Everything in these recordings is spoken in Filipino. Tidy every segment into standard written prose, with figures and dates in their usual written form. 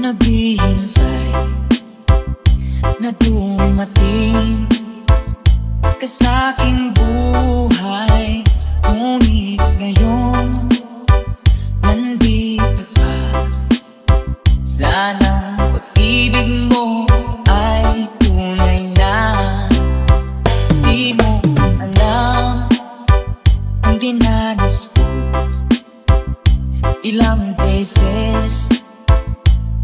naghihintay na dumating ka sa'king buhay. Ngunit ngayon nandito ka. Sana pag-ibig mo ay tunay na. Di mo alam ang dinanas ko. Ilang beses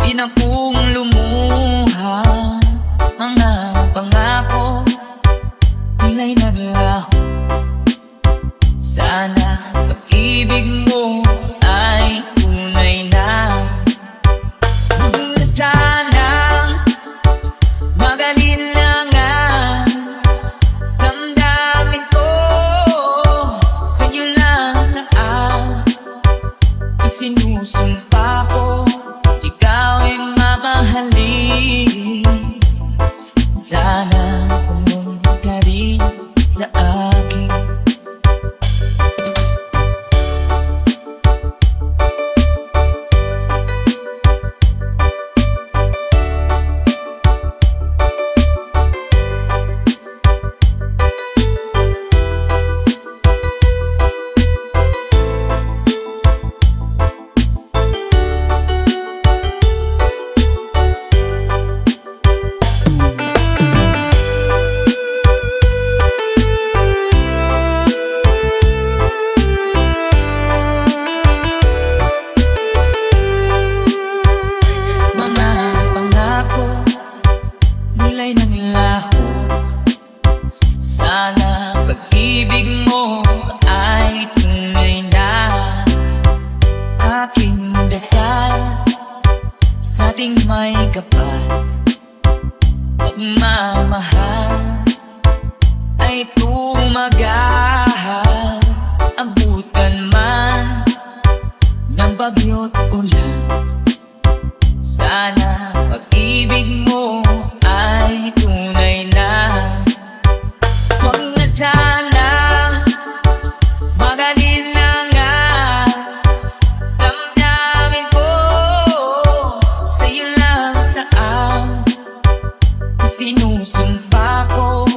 di na kong lumuha. Mga pangako nila'y naglaho. Sana pag-ibig mo ay tunay na. Sana magaling lang ang damdamin ko. Sa'yo lang ang isinusumpa ko. Ikaw ay mamahalin. Sana pumunta ka rin sa akin. Nila'y naglaho. Sana pag-ibig mo ay tunay na. Aking dasal sa ating may kapal. Pagmamahal ay tumagahal. Abutan man ng bagyo't ulan. Sana pag-ibig mo ay tunay na. Huwag na sana magaling lang ang damdamin ko. Sa'yo lang na ang sinusumpa ko.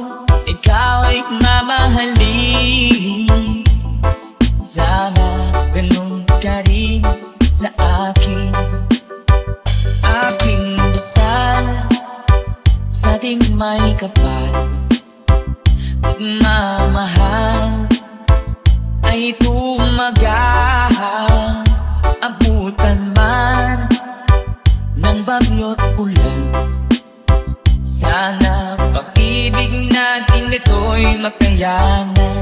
Ikaw ay mamahalin. Sana ganun ka rin sa akin. Aking dasal sa ating may kapal. Pagmamahal ay tumagahal. Abutan man ng bagyo't ulan. Sana pag-ibig natin ito'y makayanan.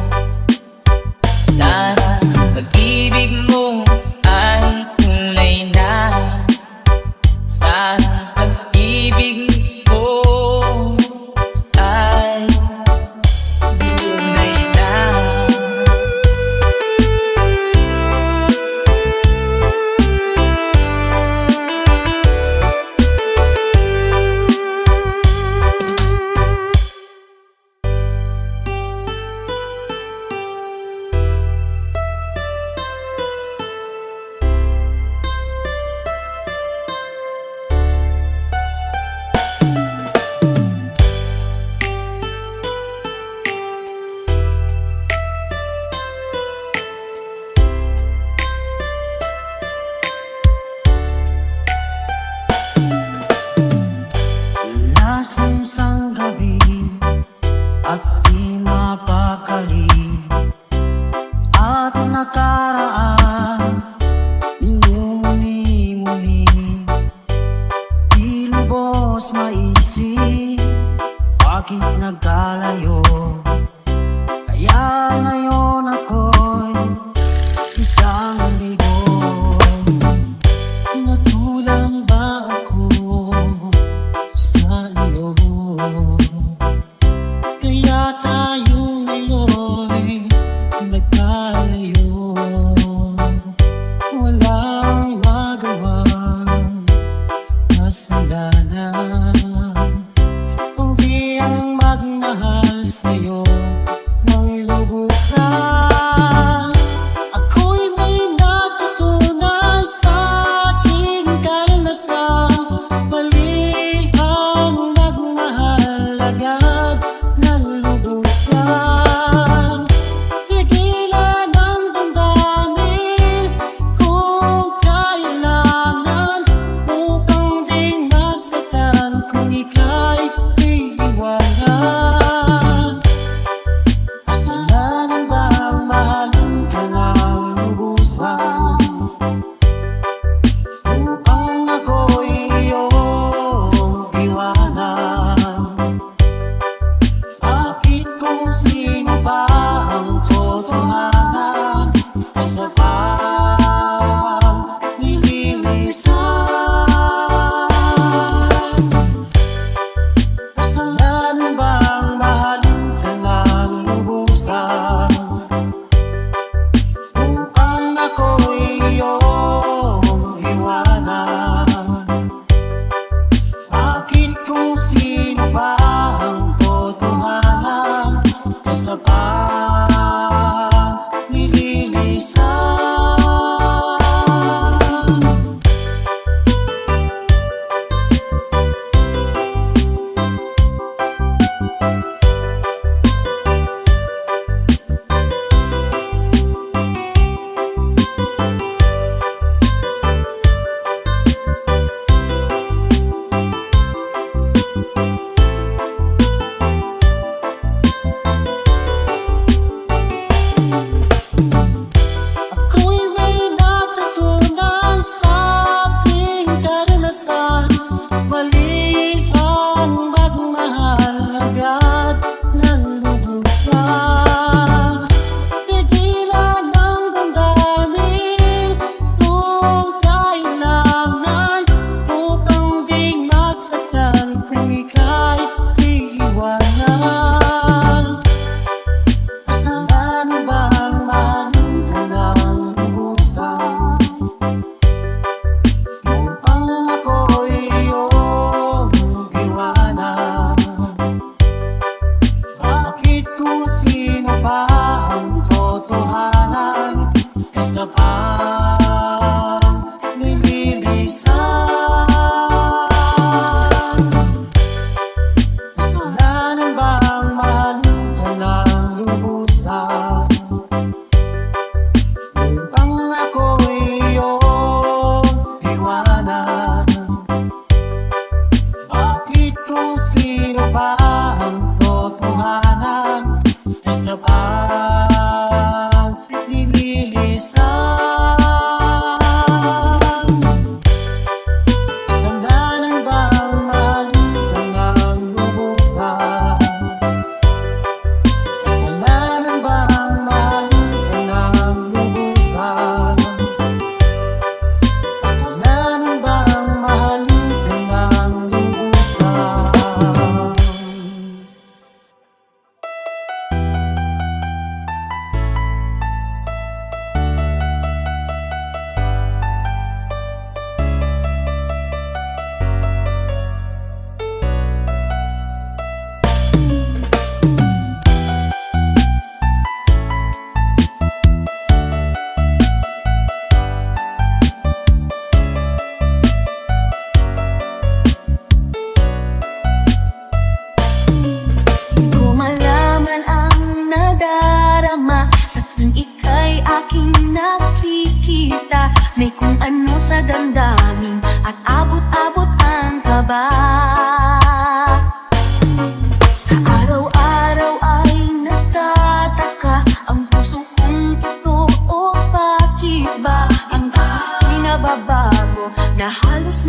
Sana pag-ibig mo ay tunay na. Sana pag-ibig mo ay tunay na.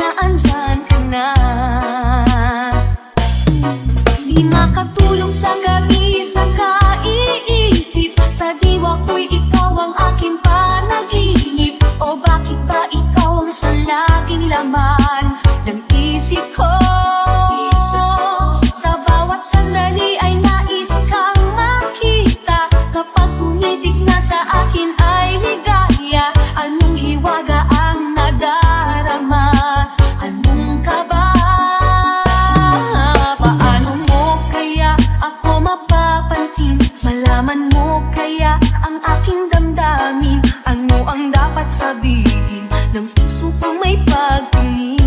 na andyan ka na. Di makatulong sa gabi sa kaiisip, sa diwa ko'y ikaw ang aking panaginip. O bakit ba ikaw ang sa laging laman ng isip ko? Sa bawat sandali ay nais kang makita. Kapag tumitig na sa akin ay ligaya. Anong hiwaga ang nadarama? Anong kaba? Paano mo kaya ako mapapansin? Malaman mo kaya ang aking damdamin? Ano ang dapat sabihin ng puso kong may pagtingin?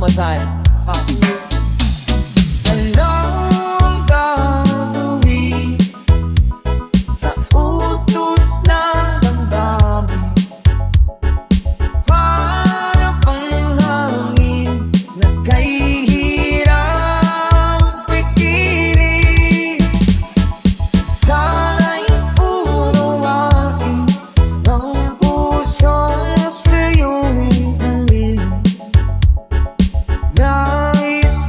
one more time. Anong gagawin sa utos ng damdamin? Para bang hangin na kay hirap pigilan. Sana'y unawain ang pusong sa'yo'y alin. Nais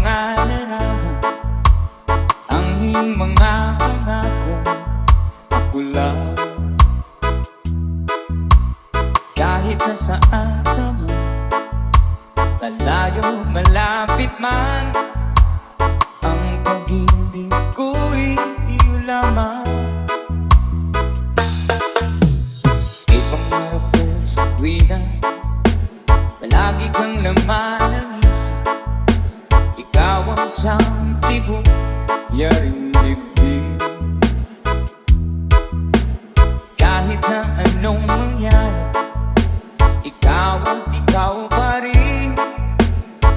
mga larawan, ang iyong mga pangako, ako lang. Kahit nasaan ka man, malayo, malapit man, ang pag-ibig ko'y iyo lamang. Ipangarap ko sa tuwina, palagi kang laman ng isa. Ikaw ang siyang tibok, yaring dibdib. Kahit na anong mangyari, ikaw at ikaw pa rin.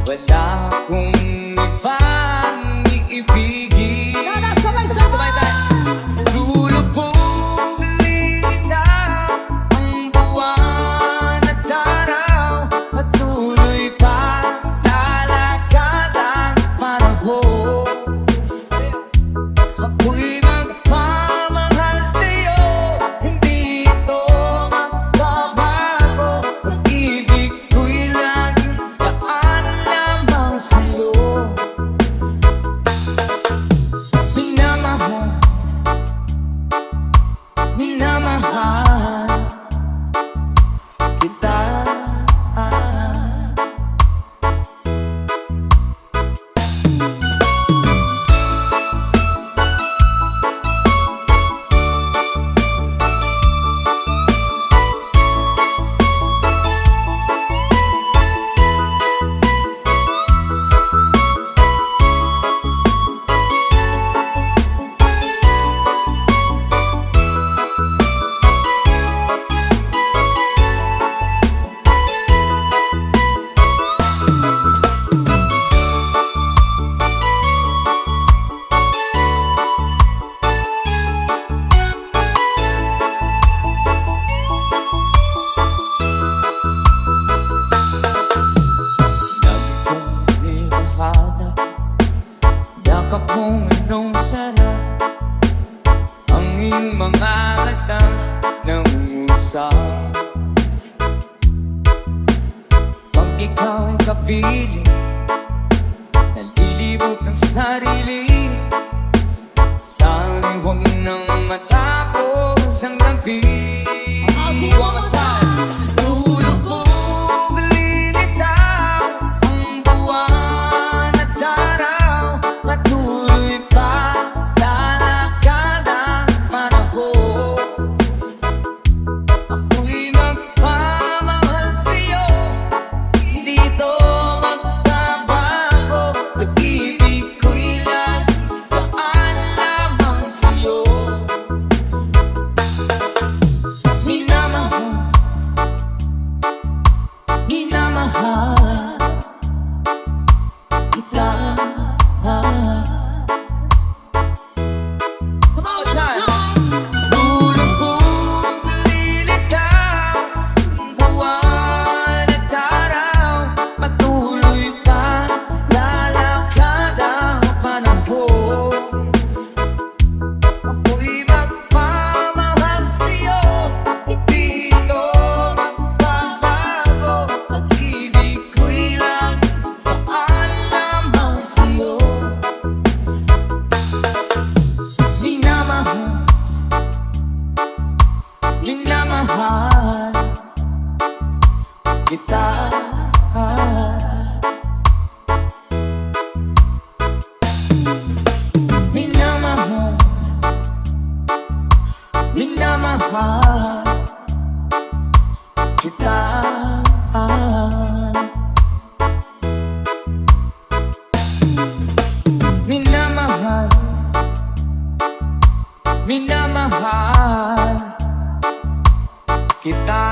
Wala akong ibang iibigin. Sabay-sabay tayo. Lulubog, lilitaw ang buwan at araw, patuloy pa lalakad ang panahon. Ako'y magpamahal sa'yo, hindi ito magbabago. Pag-ibig ko'y laging daan lamang sa'yo. Minamahal, minamahal kita. Yakap kong anong sarap, ang iyong mga mata nangungusap. Pag ikaw ay kapiling, nalilibot ang sarili. Sana'y huwag nang matapos ang gabi. One more time. Lulubog, lilitaw ang buwan at araw, patuloy pa lalakad ang panahon. Ako'y magpamahal sa'yo, hindi ito magbabago. Pag-ibig ko'y laging daan lamang sa'yo. Minamahal, minamahal kita. One more time. Lulubog, lilitaw ang buwan at araw, patuloy pa lalakad ang panahon. Ako'y magpamahal sa'yo, hindi ito magbabago. Pag-ibig ko'y laging daan lamang sa'yo. Minamahal, minamahal kita. Minamahal, minamahal kita. Minamahal, minamahal kita.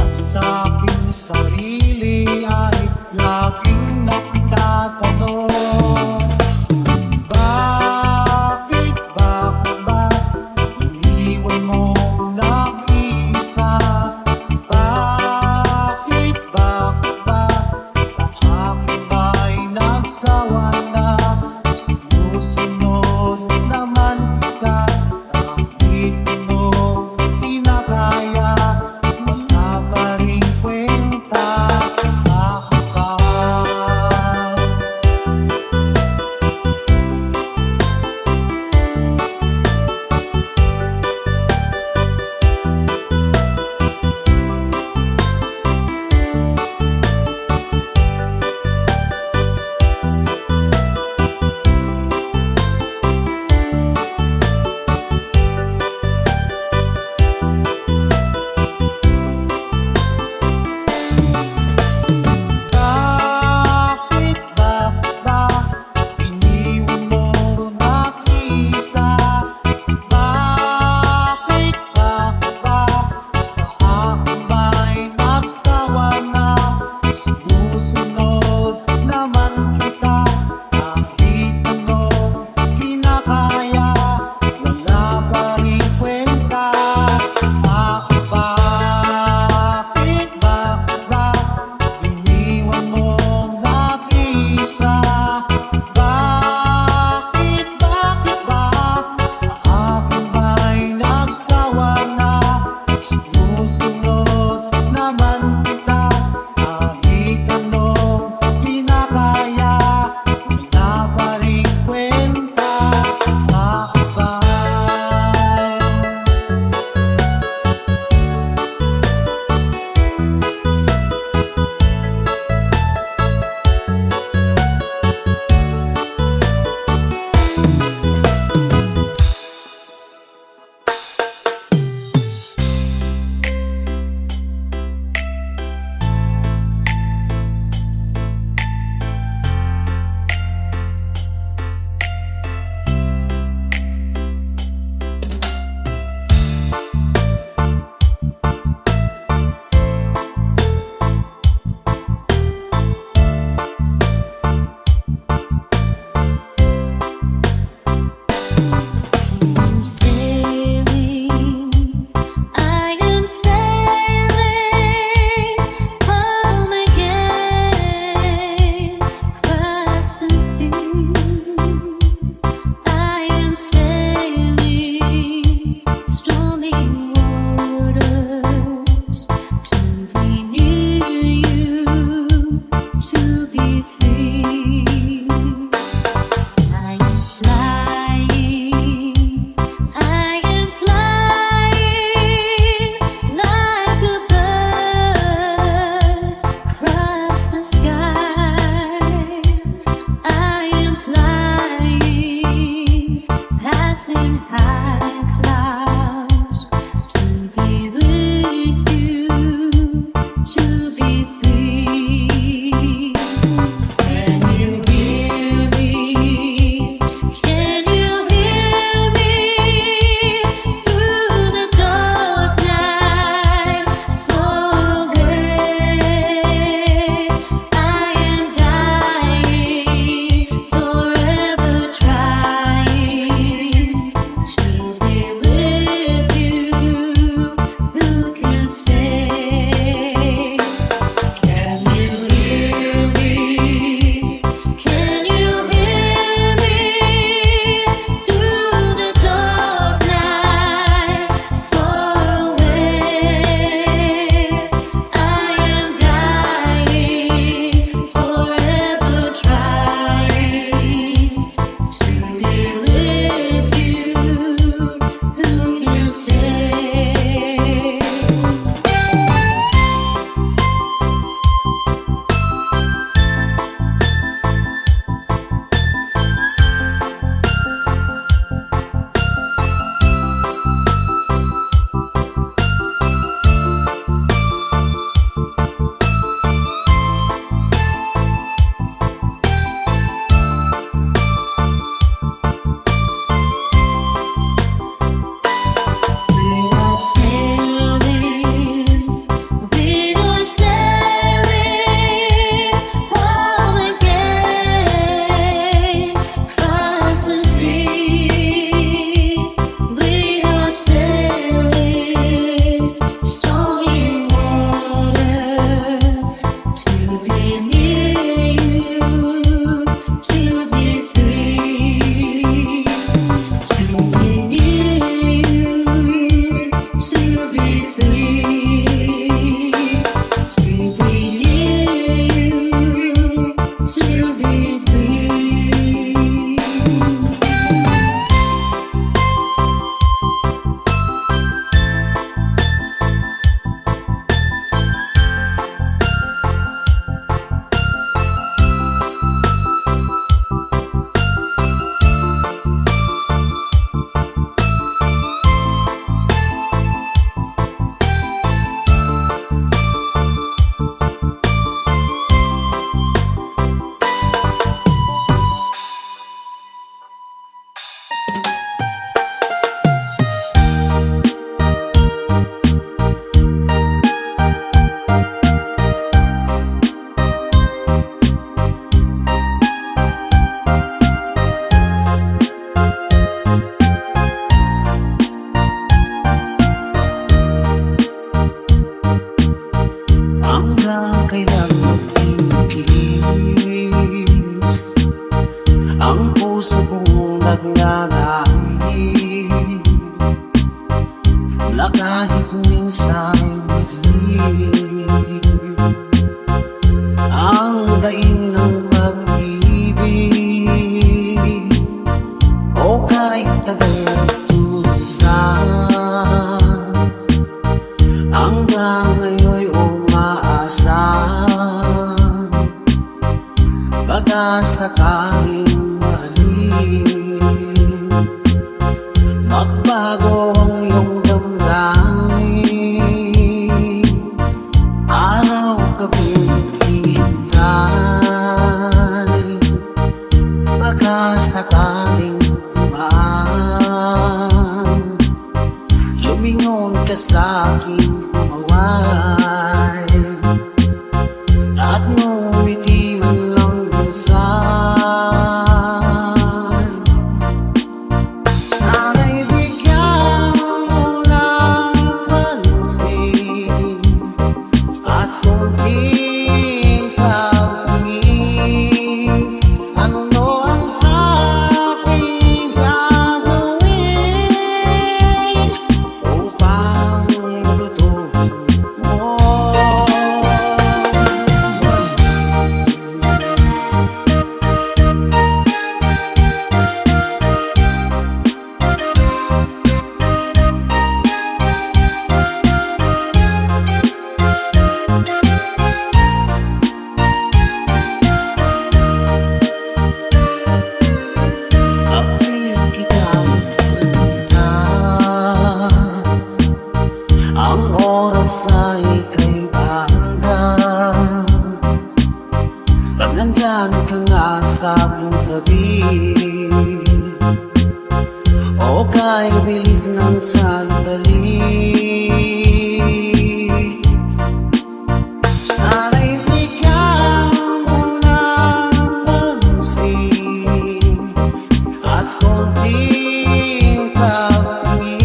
At sa aking sarili ay laging nagtatanong, bakit ba iniwan mo nag-iisa? Bakit ba sa akin ba'y nagsawa na? Sinusunod naman kita kahit anong kinakaya, wala pa ring kwenta. hanggang kailan magtitiis ang puso kong nagnanais na kahit minsan madilim ang daing ng pag-ibig o kahit tagal tulisan hanggang ngayon'y umaasan baka sakaling mahalin magbago ang iyong damdamin araw gabi naghihintay baka sakaling dumaan lumingon ka sa aking kumaway at ngumiti man lang minsan sana'y bigyan mo ng pansin at kunting kapangin ano ang aking gagawin upang tutuhan mo ako'y kitang nanda ang oras ay ika'y baga pag nandyan ka nga sa aking tabi o kay bilis ng sandali sana'y bigyan mo ng pansin at konting kapangin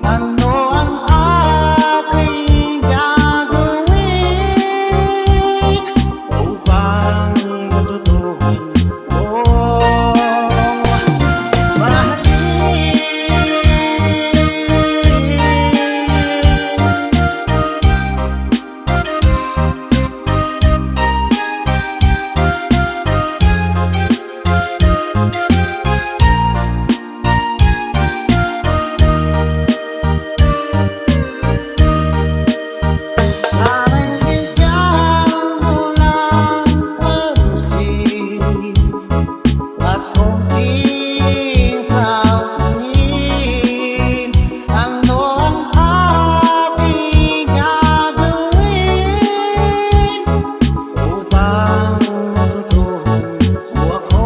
ano ang aking gagawin upang matutuhan mo sana'y bigyan mo ng pansin at konting kapangin ano ang aking gagawin upang matutuhan mo ako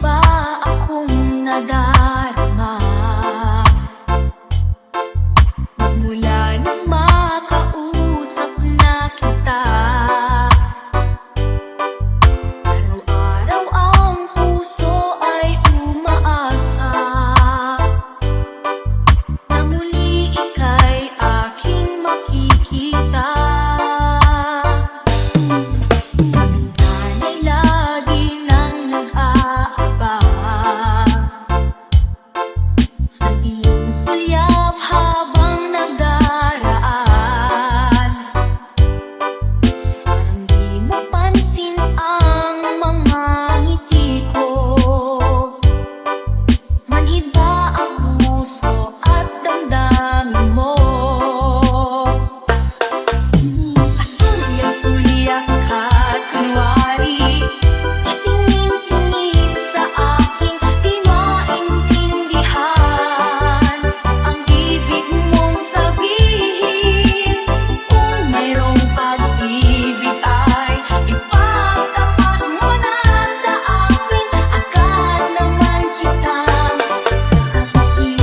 ba akong nadarama magmula nang makausap na kita araw-araw ang puso ay umaasa na muli ika'y aking makikita sa mulan ay lagi nang nag-aabang. Ang iyong sulyap habang nagdaraan, parang di mapansin ang mga ngiti ko. Manhid ba ang puso at damdamin mo? Pasulyap-sulyap ka kunwari, tingin-tingin sa akin, di maintindihan ang ibig mong sabihin. Kung mayroong pag-ibig ay ipagtapat mo na sa akin, agad naman kitang sasagutin.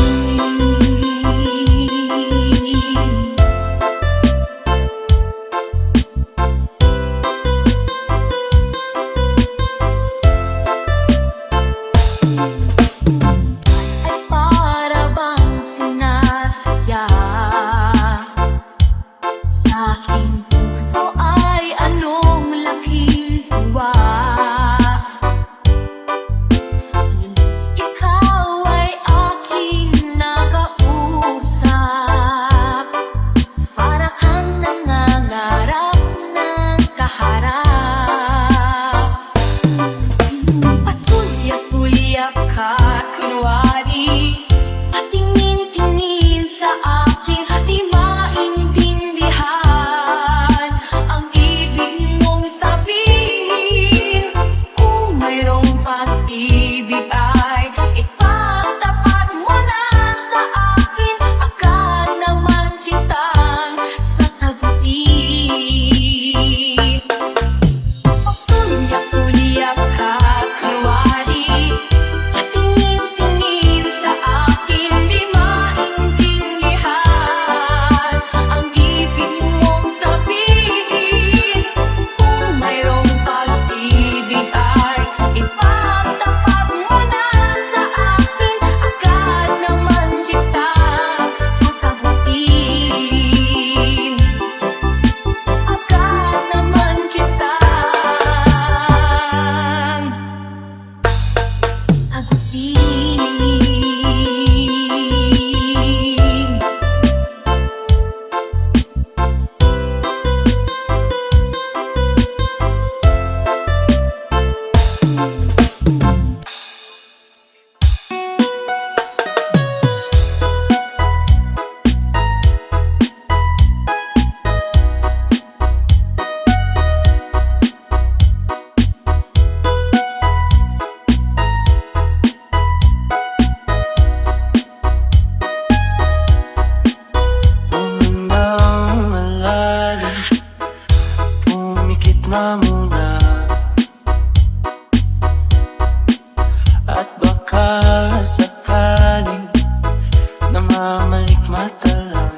Ay para bang sinasaya sa aking puso ay anong laking tuwa. Hindi ikaw ay aking nakausap, para kang nangangarap ng kaharap. Pasulyap-sulyap ka kunwari, patingin-tingin sa akin, di maintindihan ang ibig mong sabihin. Kung mayroong pag-ibig ay ipagtapat mo na sa akin, agad naman kitang sasagutin. Pasulyap-sulyap ka kunwari, patingin-tingin sa akin, di maintindihan ang ibig mong sabihin. Kung mayroong pag-ibig ay ipagtapat mo na sa akin, agad naman kitang sasagutin. Agad naman kitang sasagutin. Unang malalim, pumikit na muna, at baka sakaling namamalik mata lang.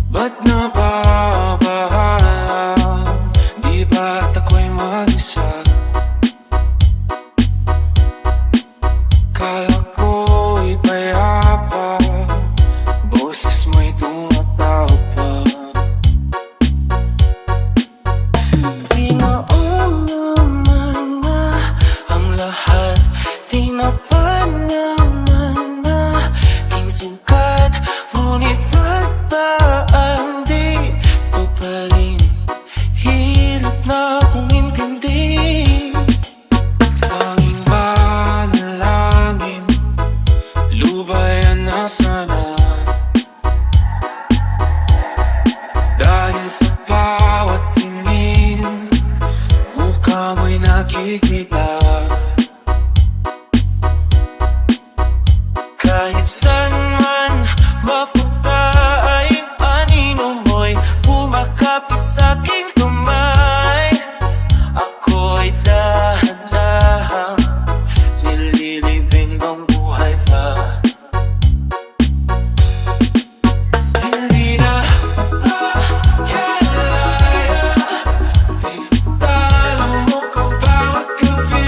Ba't nababahala? Di ba't ako'y mag-isa? Kala ko'y payapa, boses mo'y tumatawag pa. Di naman na ang lahat, di na pa naman na king sukat. Ngunit ba't ba ang di ko pa rin hirap na kung intindi? Tanging panalangin, lubayan na sana, dahil sa bawat tingin, mukha mo'y nakikita. Kahit saan man mapunta ay anino mo'y pumakapit sa'king kamay. Ako'y dahan-dahan nililibing ang buhay pa. Hindi na kalaya, di talo mo ko bawat gabi.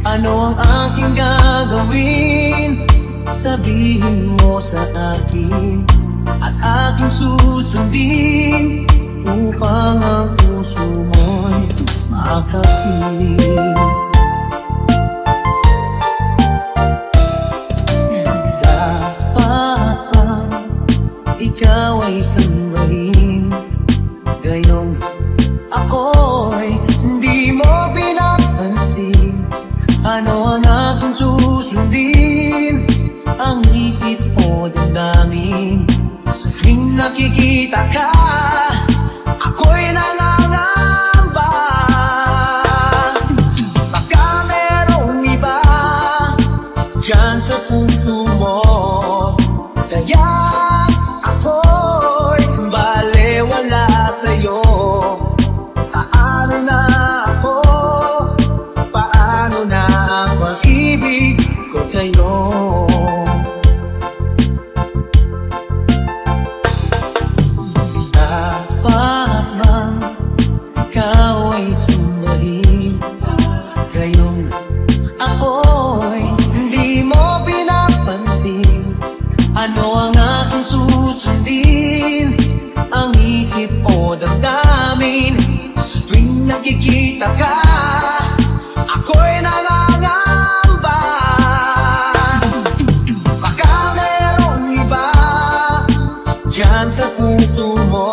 Ano ang aking gagawin? Sabihin mo sa akin at aking susundin upang ang puso mo'y makapiling. Dapat bang ikaw ay sambahin? Gayong ako'y hindi mo pinapansin. Ano ang aking susundin? Ang isip mo damdamin. Sa tuwing nakikita ka, ako'y nangangamba. Baka merong iba dyan sa puso mo, kaya ako'y balewala sa'yo. Paano na ako? Paano na ang pag-ibig ko sa'yo? Dapat bang ikaw ay sumbahin? Gayong ako'y hindi mo pinapansin. Ano ang aking susundin? Ang isip o damdamin. Sa tuwing nakikita ka, ako'y nangangamba. Baka merong iba dyan sa puso mo,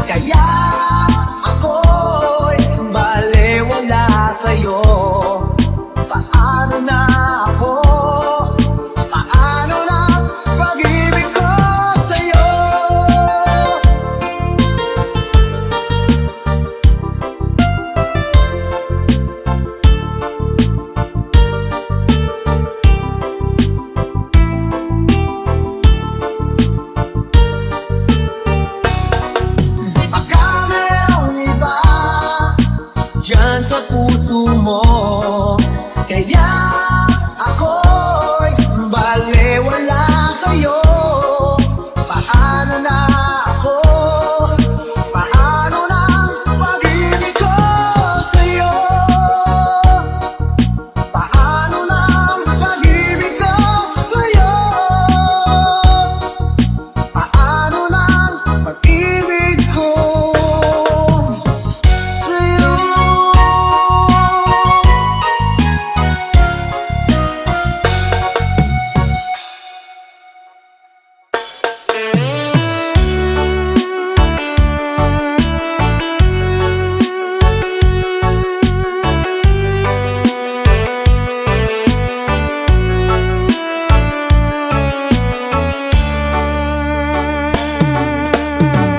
kaya ako'y balewala sa'yo. Paano na ako? Paano na pag-ibig ko sa'yo? Baka merong iba dyan sa puso mo, kaya ako'y balewala sa'yo. Paano na ako? Paano na pag-ibig ko sa'yo? Paano na pag-ibig ko sa'yo? Paano na pag-ibig ko sa'yo?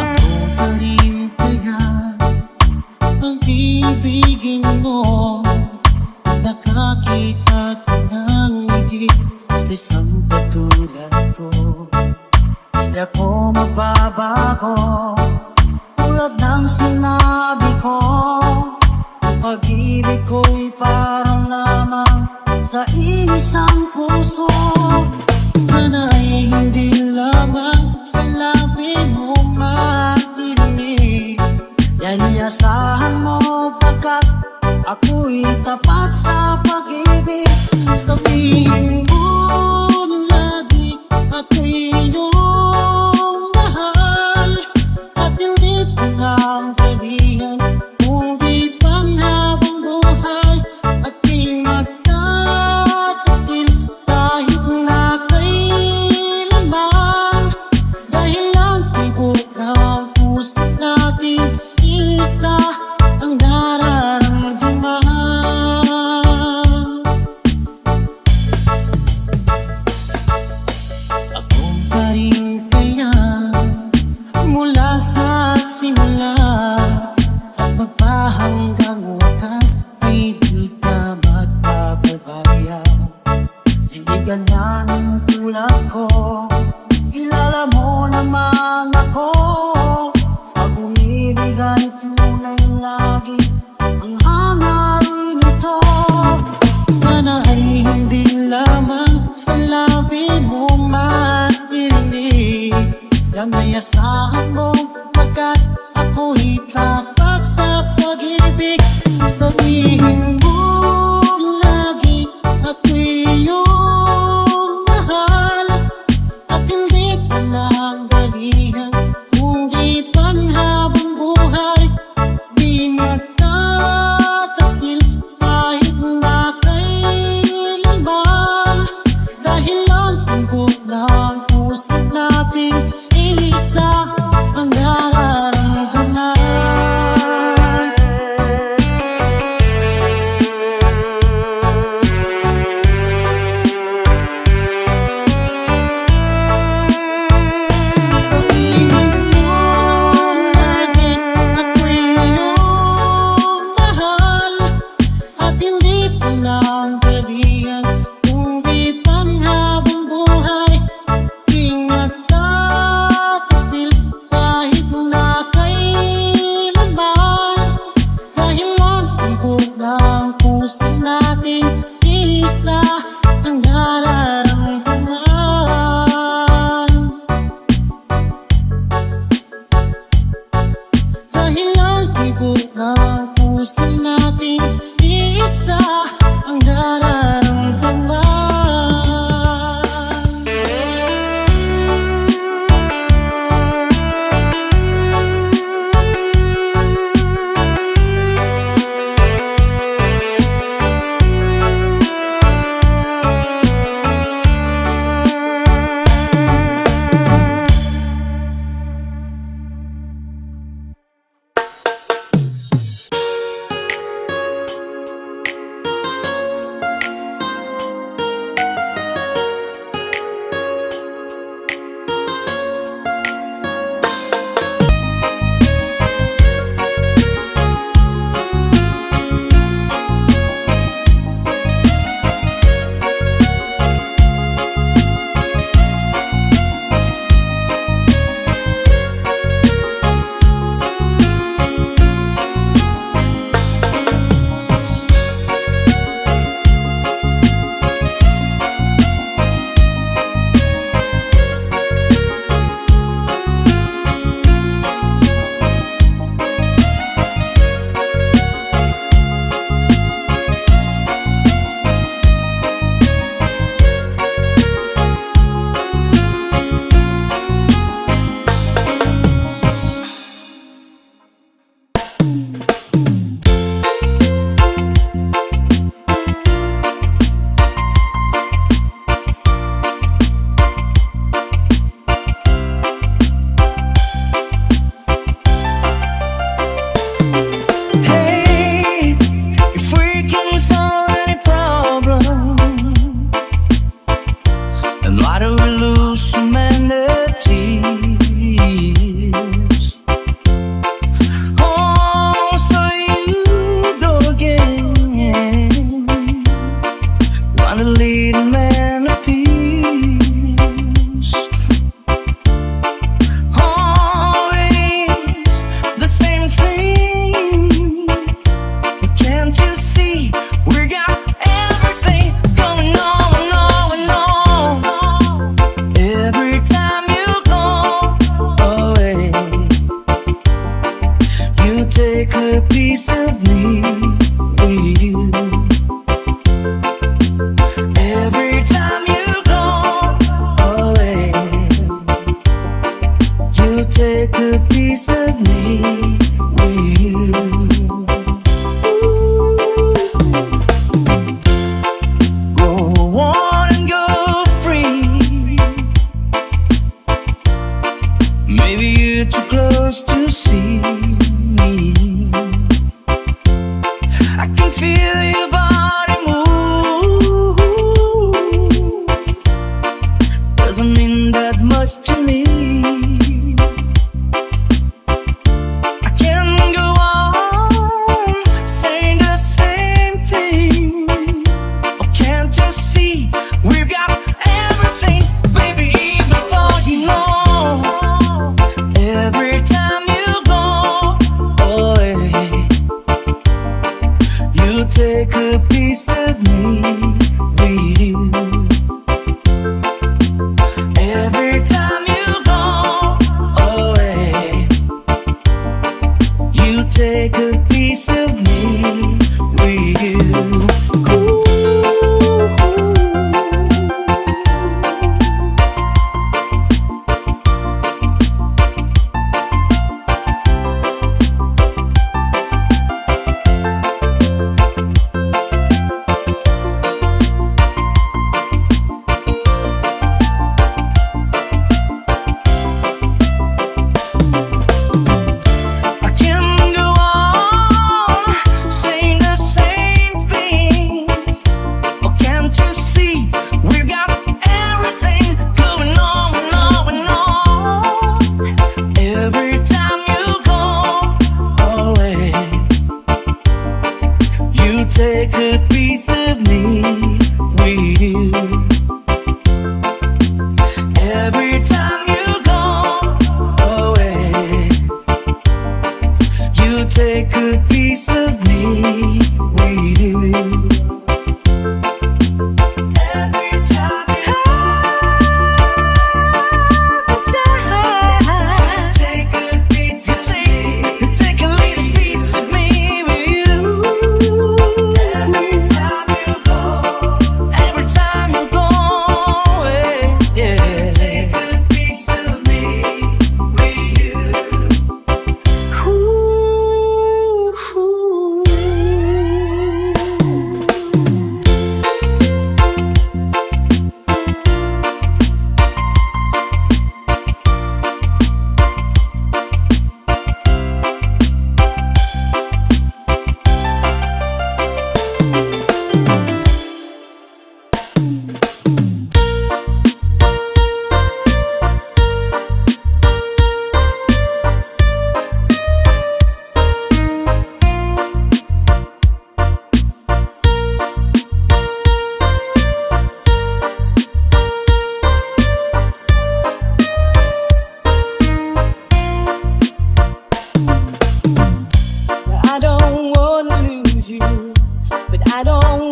Ako pa rin kaya ang ibigin mo? Nakakita ko ng higit sa isang katulad ko. Di ako magbabago, tulad ng sinabi ko. Ang pag-ibig ko'y parang lamang sa isang puso. Sana'y hindi lamang sa labi mo marinig. Yan iasahan mo pagkat ako'y tapat sa pag-ibig. Sabihin mo lagi ako'y iyong mahal, at hindi ko na ang kaibigan kundi panghabang buhay. At di magtataksil kahit na kailanman, dahil ang tibok ng puso natin isa ang nararamdaman. Ako pa rin kaya mula sa simula at magpahanggang wakas ay di ka magpapabaya. Hindi ka na ng tulad ko, kilala mo naman ako. Pag umibig ay tunay lagi ang hangarin ito. Sana ay hindi lamang sa labi mo marinig. Yan ay asahan mo pagkat ako'y tapat sa pag-ibig. Sabihin mo puso natin isa ang nararamdaman. Dahil ang tibok ng puso natin isa ang nararamdaman.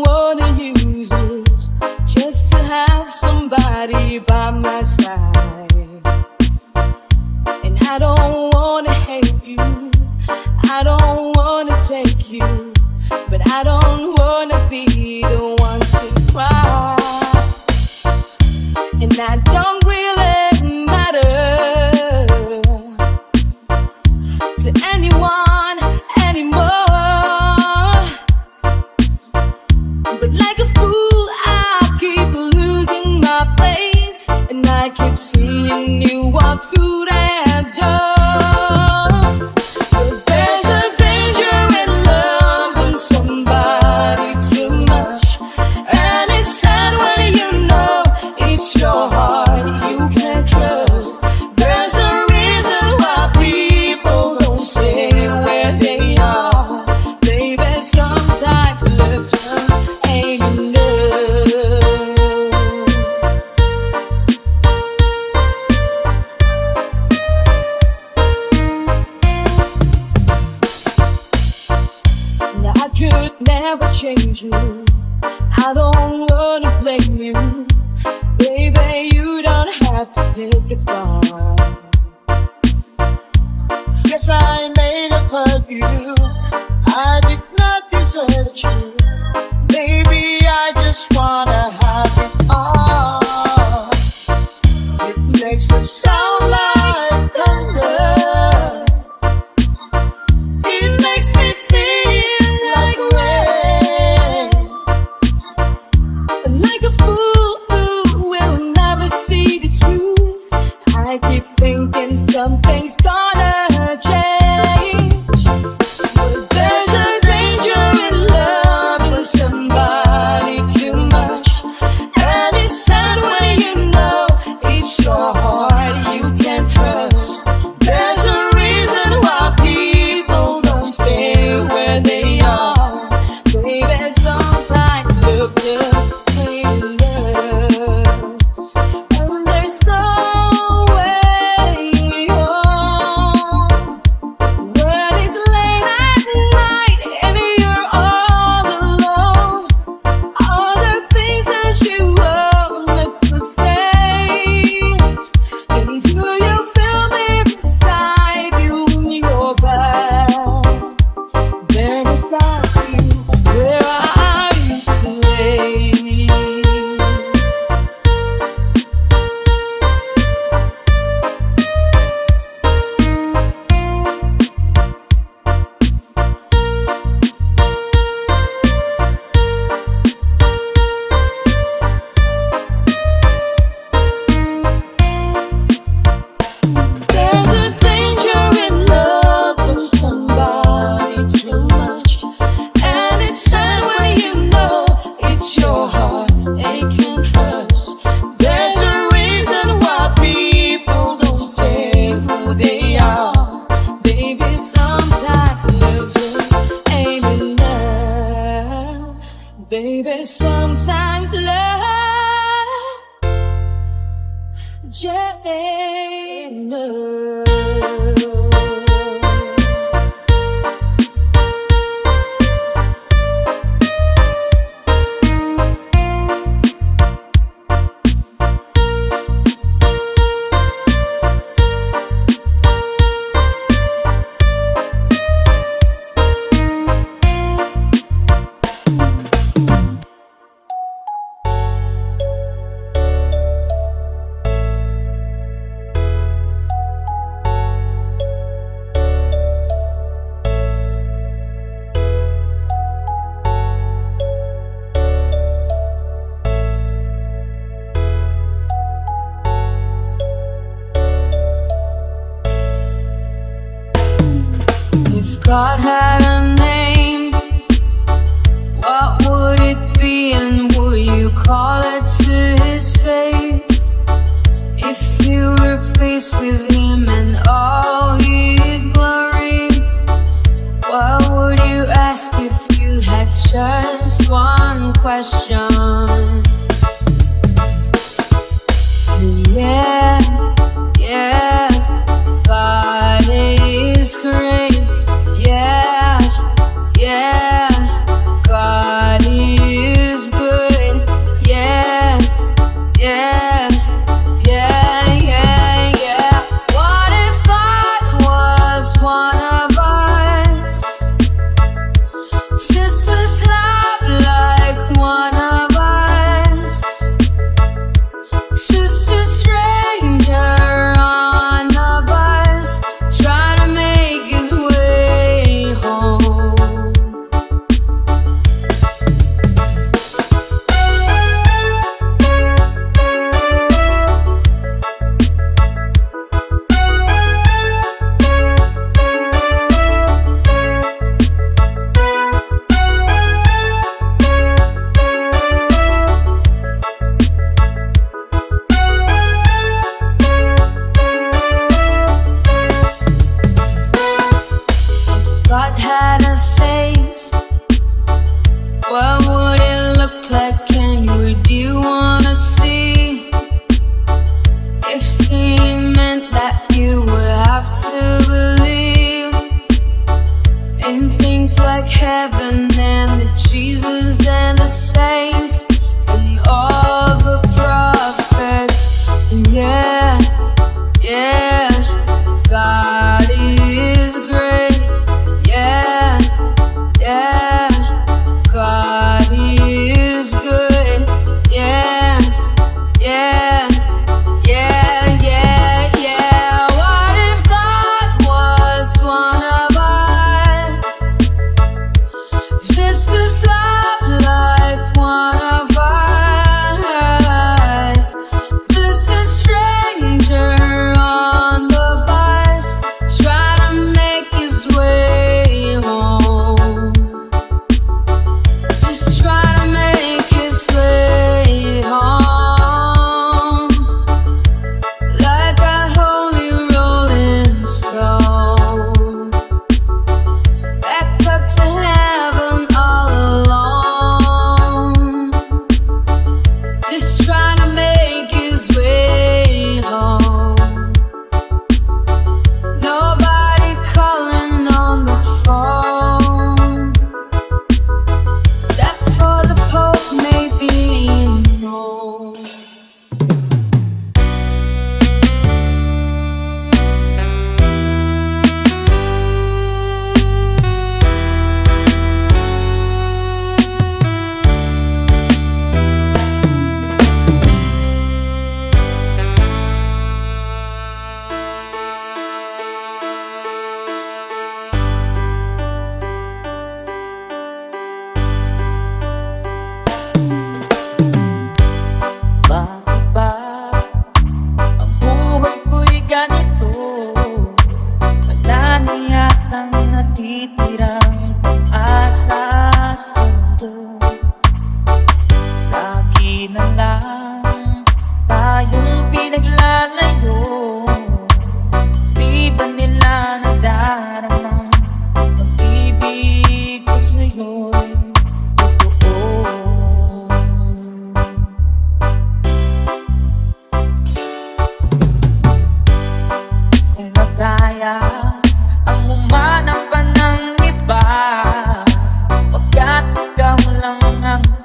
don't wanna use you just to have somebody by my side. And I don't wanna hate you, I don't wanna take you, but I don't wanna be the one to cry. And I don't really matter to anyone anymore. But like a fool, I keep losing my place, and I keep seeing you walk through that door. But there's a danger in loving somebody too much, and it's sad when you know it's your heart you can't trust. There's a reason why people don't stay where they are. Baby, sometimes love just ain't enough. Now I could never change you, I don't wanna blame you. Baby, you don't have to take the fall. Yes, I made up for you. I did not desert you. Baby, I just wanna have it all. It makes us sound like thunder. It makes me feel like rain. Like a fool who will never see the truth, I keep thinking something's gonna change. But there's a danger in loving somebody too much, and it's sad when you know it's your heart you can't trust. There's a reason why people don't stay where they are. Baby, sometimes love just ain't enough, and there's no way home when it's late at night and you're all alone. All the things that you wanted to say, and do you feel me beside you in your bed? There beside you, where I used to lay. There's a danger in loving somebody too much, and it's sad when you know it's your heart they can't trust. There's a reason why people don't stay who they are. Baby, sometimes love just ain't enough. Baby, sometimes love just ain't enough. If God had a name, what would it be, and would you call it to his face? If you were faced with him and all his glory, what would you ask if you had just one question? Yeah, yeah, God is great. Yeah, yeah, God is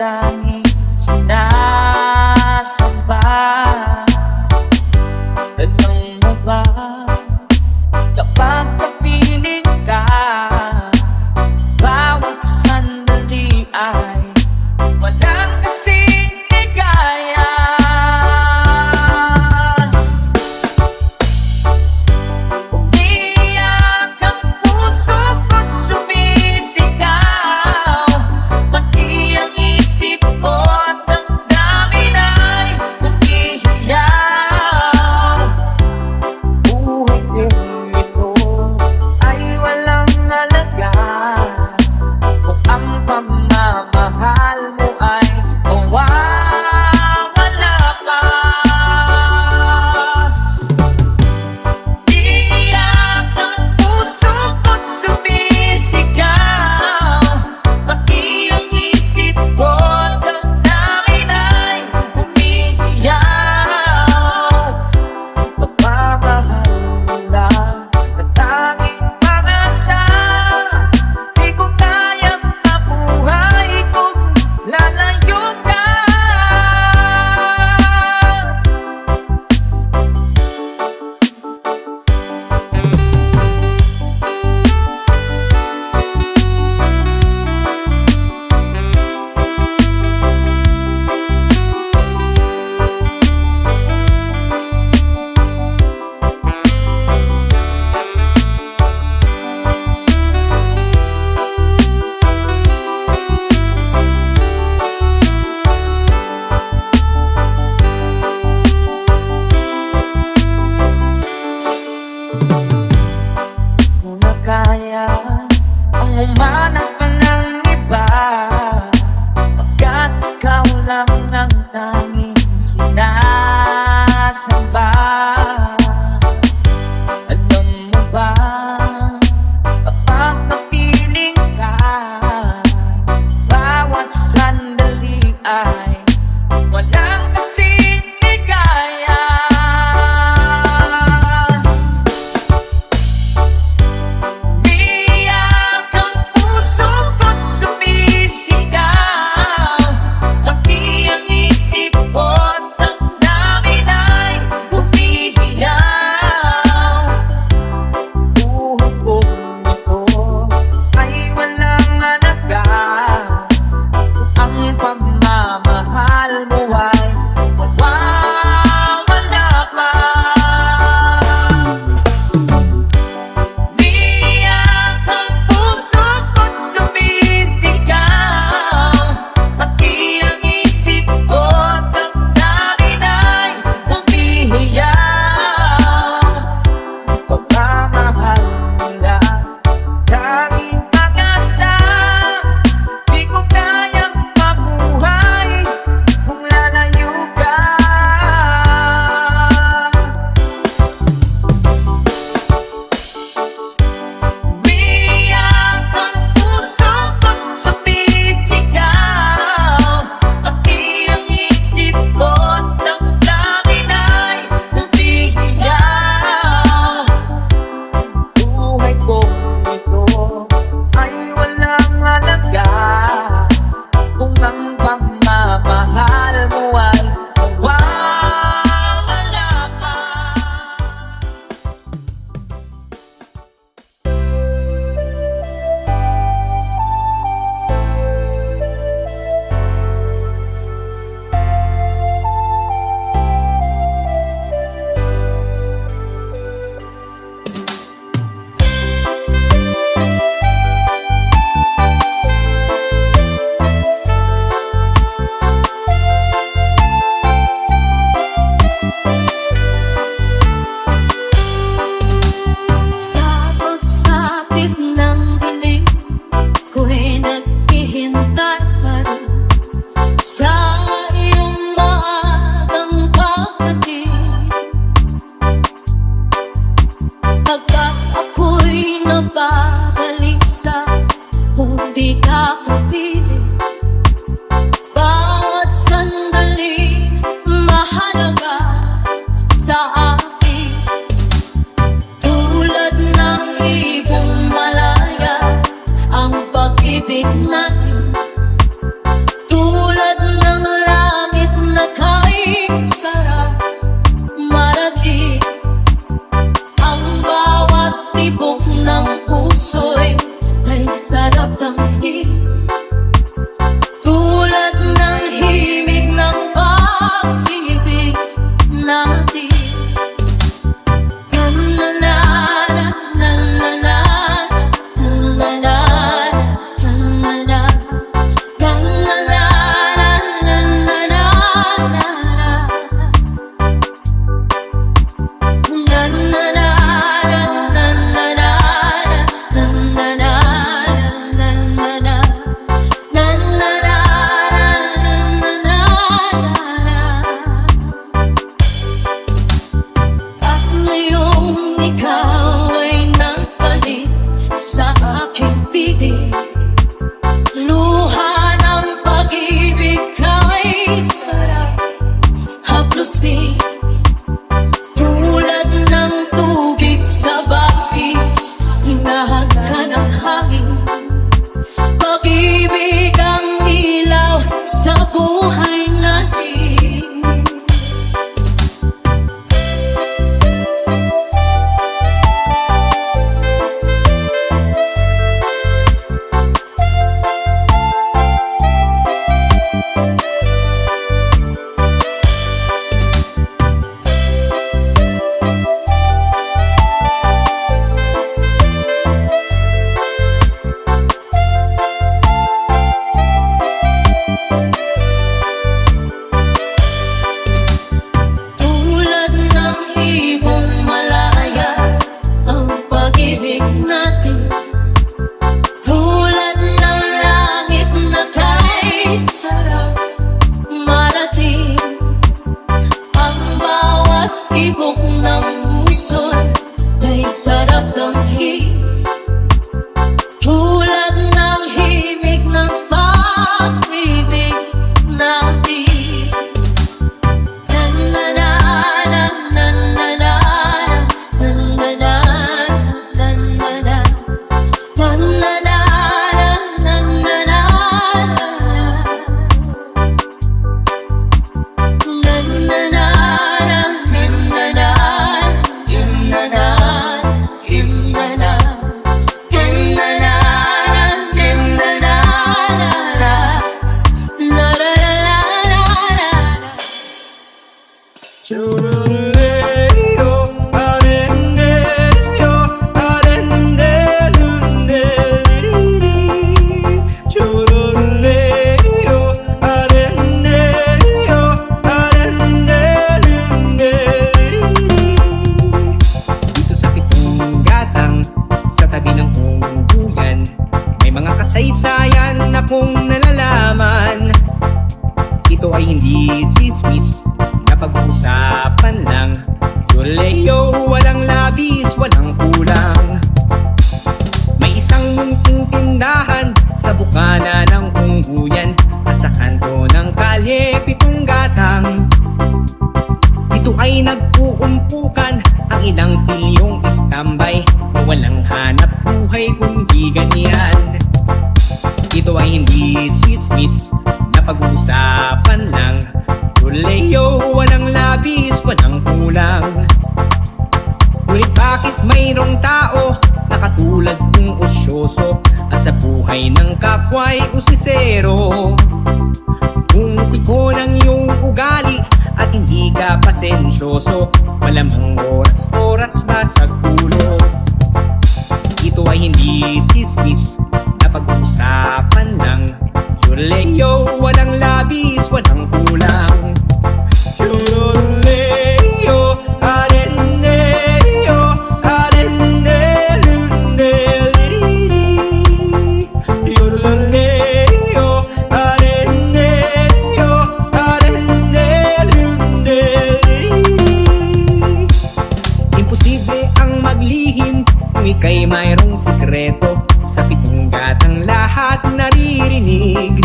tanging sinasamba. Alam mo ba, kapag kapiling ka, bawat sandali ay walang kasing ligaya. Umiiyak ang puso ko't sumisigaw, pati ang isip ko at damdamin ay umihiyaw. Buhay kong ito ay walang halaga kung ang pagmamahal mo ay mawawala pa. Iyak ang puso ko't sumisigaw, pati ang isip ko at damdamin ay umihiyaw. Pagmamahal mo lang ang tanging pag-asa, di ko kayang mabuhay kung lalayo ka. Kung nakaya ang umanap pa ng iba, pagkat ikaw lang ang tanging sinasamba. Alam mo ba, kapag napiling ka, bawat sandali ay walang kasing ligaya. Umiiyak ang puso ko't sumisigaw, pati ang isip ko at damdamin ay umihiyaw. Buhay kong ito ay walang halaga kung ang pagmamahal At ngayong ikaw ay nagpalit sa aking piling, luha ng pag-ibig kay sarap haplusin. Tulad ng tubig sa bakis, hinahag ka ng hangin. Pag-ibig ang ilaw sa buhay natin. Tulad ng ibong malaya ang pag-ibig natin, tulad ng langit na kay sarap marating. Ang bawat tibok ng puso ay sarap damhin, tulad ng himig ng pag-ibig natin. Dito sa pitong gatang, sa tabi ng ungguyan, may mga kasaysayan na kung nalalaman. Ito ay hindi chismis na pag-uusapan lang. Yoleo, walang labis, walang kulang. May isang munting tindahan sa bukana ng ungguyan, at sa kanto ng kalye pitong gatang. Dito ay nag-uumpukan ang ilang pilyong istambay, na walang hanap buhay kundi ganyan. Ito ay hindi chismis na pag-uusapan lang. Yoleo, walang labis, walang kulang. Ngunit bakit mayroong tao na katulad mong osyoso, at sa buhay ng kapwa'y usisero? Kung ikaw ng iyong ugali at hindi ka pasensyoso, malamang oras-oras basag ulo. Ito ay hindi chismis na pag-uusapan lang. Yoleo, walang labis, walang kulang. Yoleo, areneo, Yoleo, areneo, imposible ang maglihim kung ika'y mayroong sikreto. Sa pitong gatang lahat naririnig.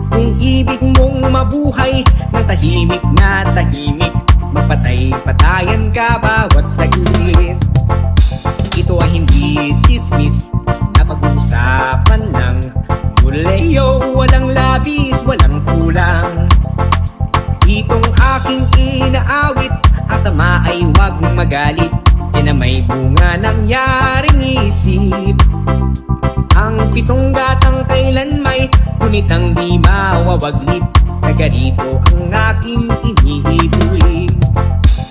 Kung ibig mong mabuhay ng tahimik na tahimik, magpatay-patayan ka bawat saglit. Ito ay hindi chismis na pag-uusapan lang. Yoleo, walang labis, walang kulang. Itong aking inaawit, ang tama ay huwag magalit. Yan na may bunga ng yaring isip. Ang pitong gatang kailan may ngunit ang di mawawaglit. Taga rito ang aking iniibig.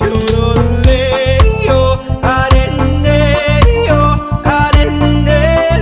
Yoleo, areneo, Yoleo, areneo,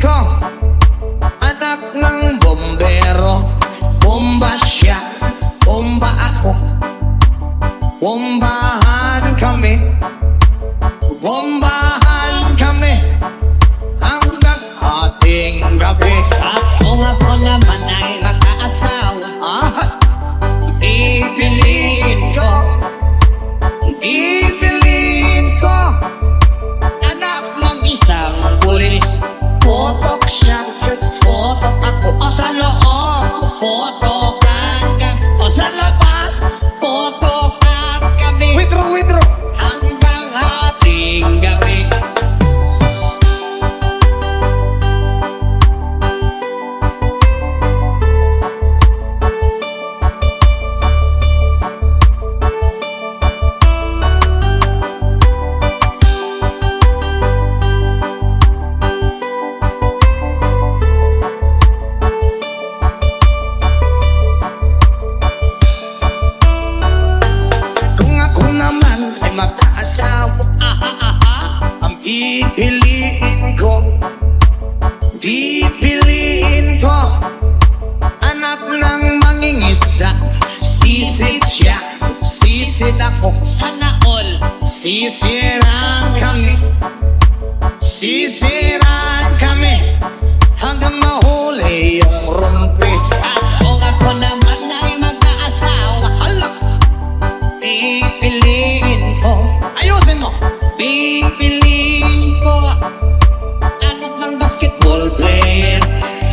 ko, anak ng bombero. Bomba siya, bomba ako, bombahan kami, bombahan kami hanggang ating gabi. At kung ako naman ay mag-aasawa, Pipiliin ko anak ng isang pulis. Potok siya, potok ako. O sa loob, potokan kami. O sa labas, potokan kami. Withdraw hanggang ating gabi. Kung ako naman ay mag-aasawa, ang pipiliin ko anak ng mangingisda. Sisid siya, sisid ako. sana all. Sisiraan kami hanggang mahuli yung rumpi. At kung ako naman ay mag-aasawa, Hala, pipiliin ko, ayusin mo. pipiliin ko anak ng basketball player.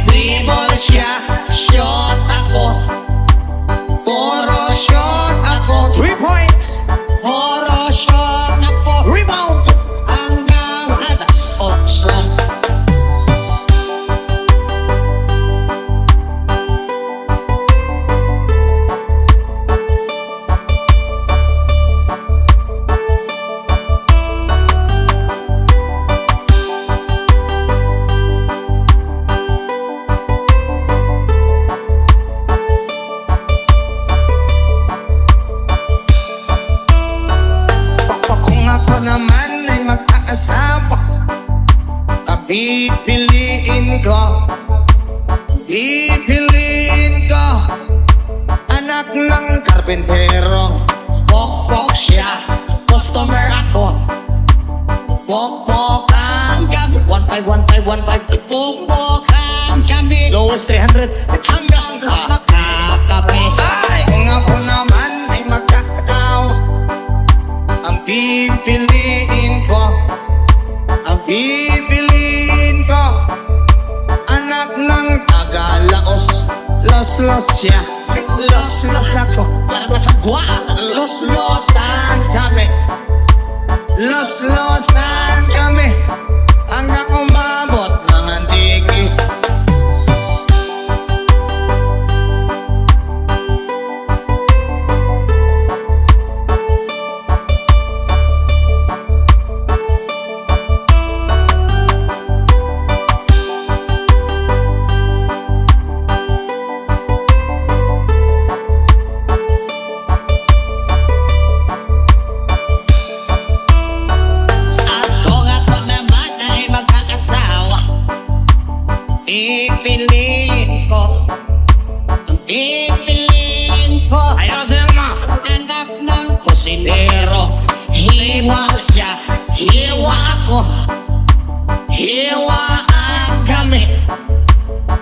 Dribble siya, shot ako, puro shot ako. 3 points, Puro shot ako rebound. hanggang alas 8. Kung ako naman ay mag-aasawa, pipiliin ko anak ng karpentero. Pokpok siya, customer ako, pokpokan kami. 1-5, Pumpukan kami lowest 300 hanggang makakape. Ay, kung ako naman ay magkakataw, ang pipiliin ko anak ng taga-Laos. Los siya, los ako, Para masagwa. los-losan kami hanggang umabot ng antiki. At kung ako naman ay mag-aasawa, pipiliin ko Ayusin mo. anak ng kusinero. Hiwa siya, hiwa ako,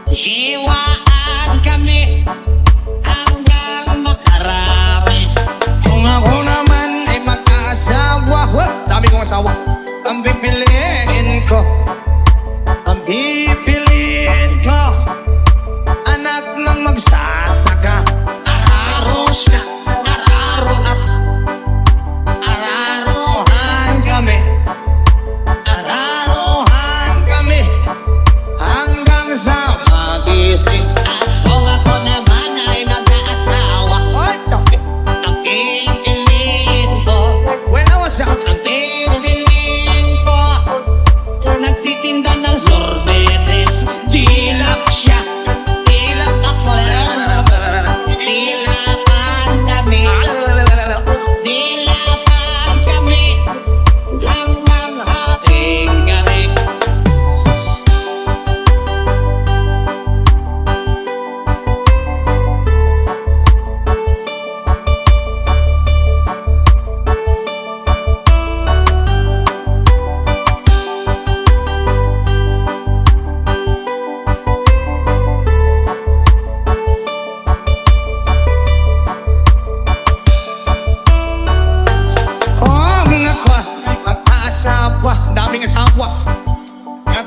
Hiwaan kami, hanggang makarami. kung ako naman ay mag-aasawa, dami kong asawa, ang pipiliin ko anak ng magsasaka. Araro siya, araro ako, araruhan kami hanggang sa magising. At kung ako naman ay mag-aasawa, Ay, sabi, ang pipiliin ko, when I was young, nagtitinda ng sorbet.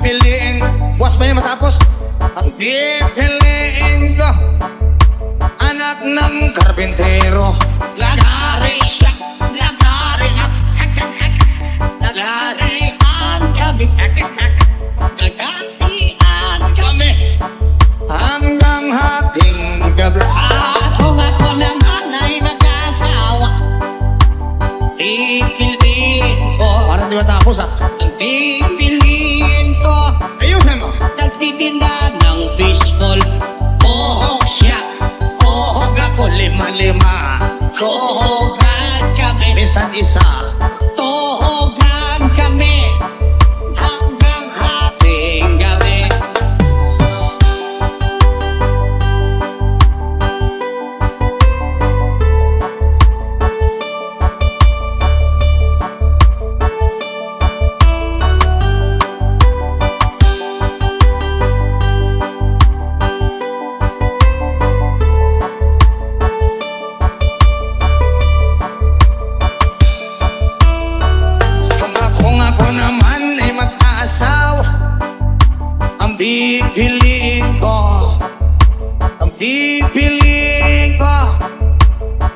pipiliin. Bukas pa yun matapos. Ang pipiliin ko, anak ng karpintero. Lagari siya, lagari ang kami. Lagarian kami. Hanggang hating gabi. Kung ako naman ay mag-asawa, pipiliin ko. Parang di matapos ah. Ang pipiliin ko, Ayusin mo. nagtitinda ng fishball. Kohog siya, kohog ako. Lima-lima. Kohogan kami, Isa't isa. tohogan kami. Hanggang hating gabi. Kung ako naman ay mag-aasawa, ang pipiliin ko, ang pipiliin ko,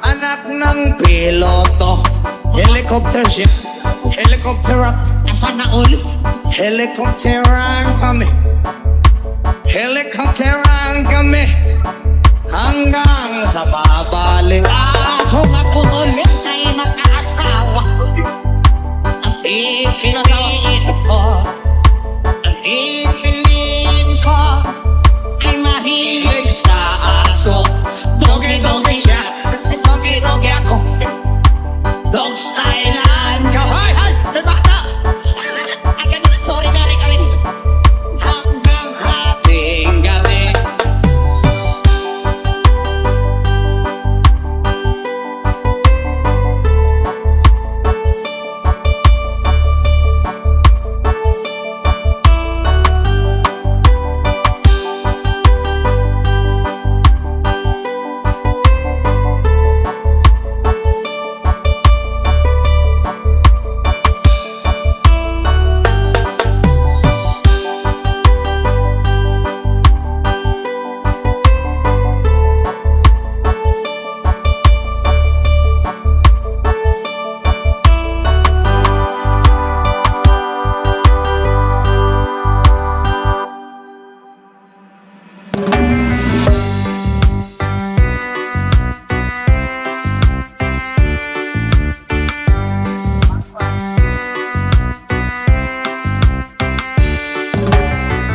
anak ng piloto. Helicopter ship, helicopter up, Nasaan na ulo? helicopteran kami, helicopteran kami, hanggang sa babalik. Kung ako ulit ay mag-aasawa, ang pipiliin ko, ang pipiliin ko ay mahilig sa aso. Dogi-dogi siya, dogi-dogi ako. Dog stylean ka. Hay, hay, may bata! Agad, sorry, Karin. Hanggang hating gabi.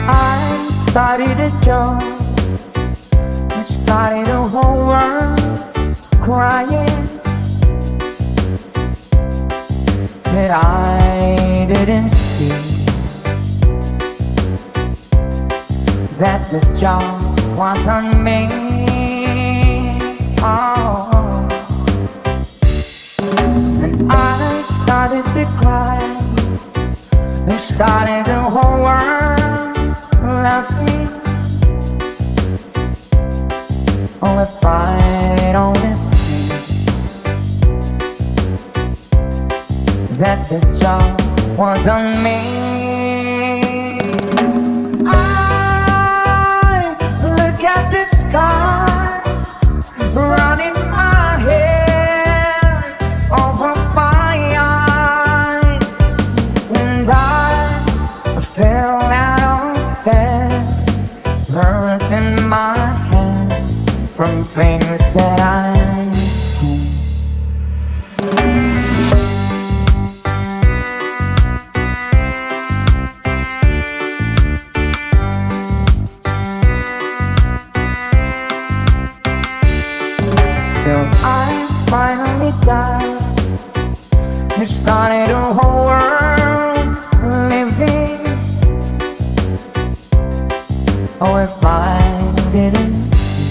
I started a joke. It started a whole world crying that I didn't see that the job was on me. Oh. And I started to cry. It started the whole world laughing. Oh, if I'd only seen that the job was on me. I look at the sky running my head over my eyes, and I fell out of bed, hurting my head from things that I've seen. Till I finally died, you started a whole world living. Oh, if I didn't see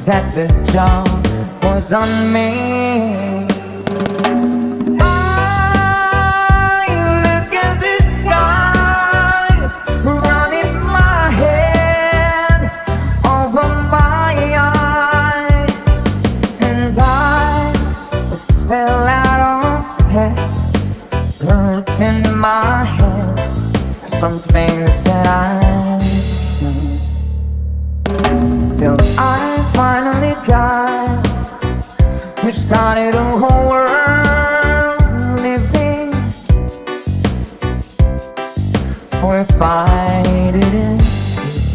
that the job was on me. I look at the sky running my head over my eyes, and I fell out of bed, hurt in my head from things that I've seen, till I finally died. You started a whole world living, or if I didn't see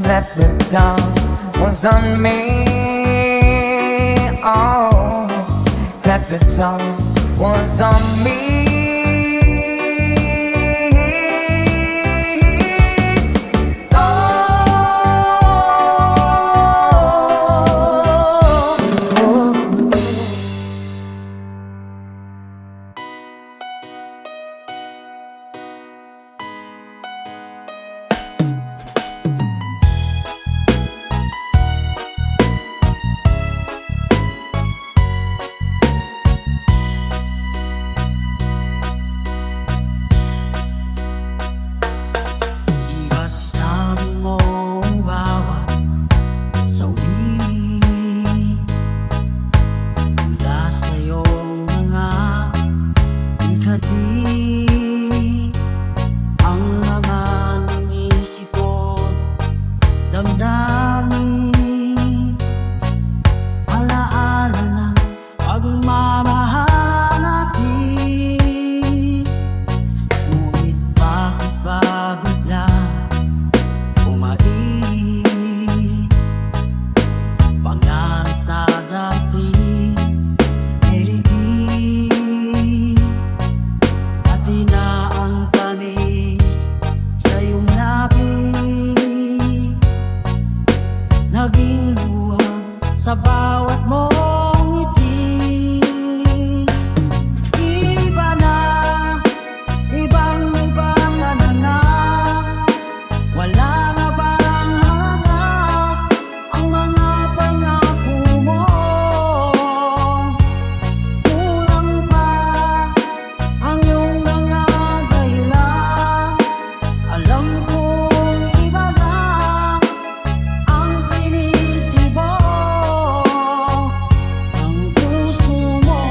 that the job was on me. Oh, that the job was on me. Iba't sabi mo ang bawat sawi mula sa iyong mga ikati. Ang mga nangisip ko't damdamin, alaala ng pagmamahal natin. Ngunit bakit ba bigla umaibig? Pangarap na dati nilibig, pati na ang tamis sa iyong labi, naging luha sa bawat mong ngiti. Iba na, ibang-iba ka na nga. Wala na bang halaga ang mga pangako mo? Kulang pa ang iyong mga dahilan. Alam kong iba na ang tinitibok ng puso mo.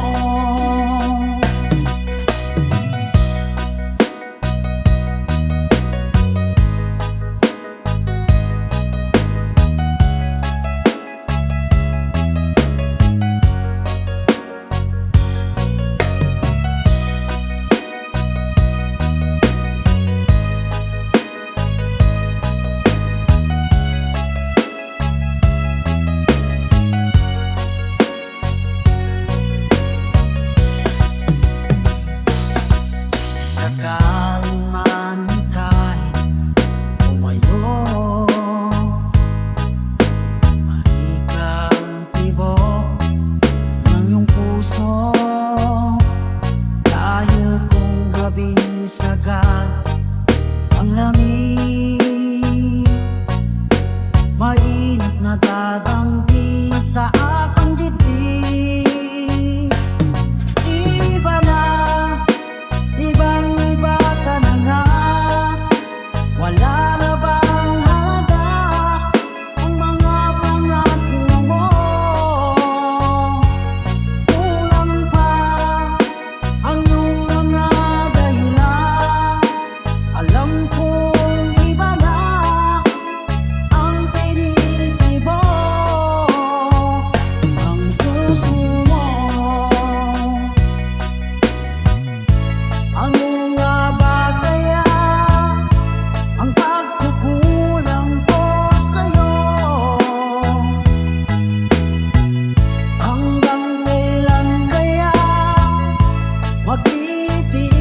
Sakaling man ika'y tumayo, maikang tibok ng iyong puso. Dahil kung gabing sagad ang langit, mainit na dadampi sa aking dibdib. Iba na, ibang-iba ka na nga. Wala na bang halaga ang mga pangako mo? Kulang pa ang iyong mga dahilan. Alam kong iba na ang tinitibok ng puso mo. Ano nga ba kaya ang pagkukulang ko sa'yo? Hanggang kailan kaya magtitiis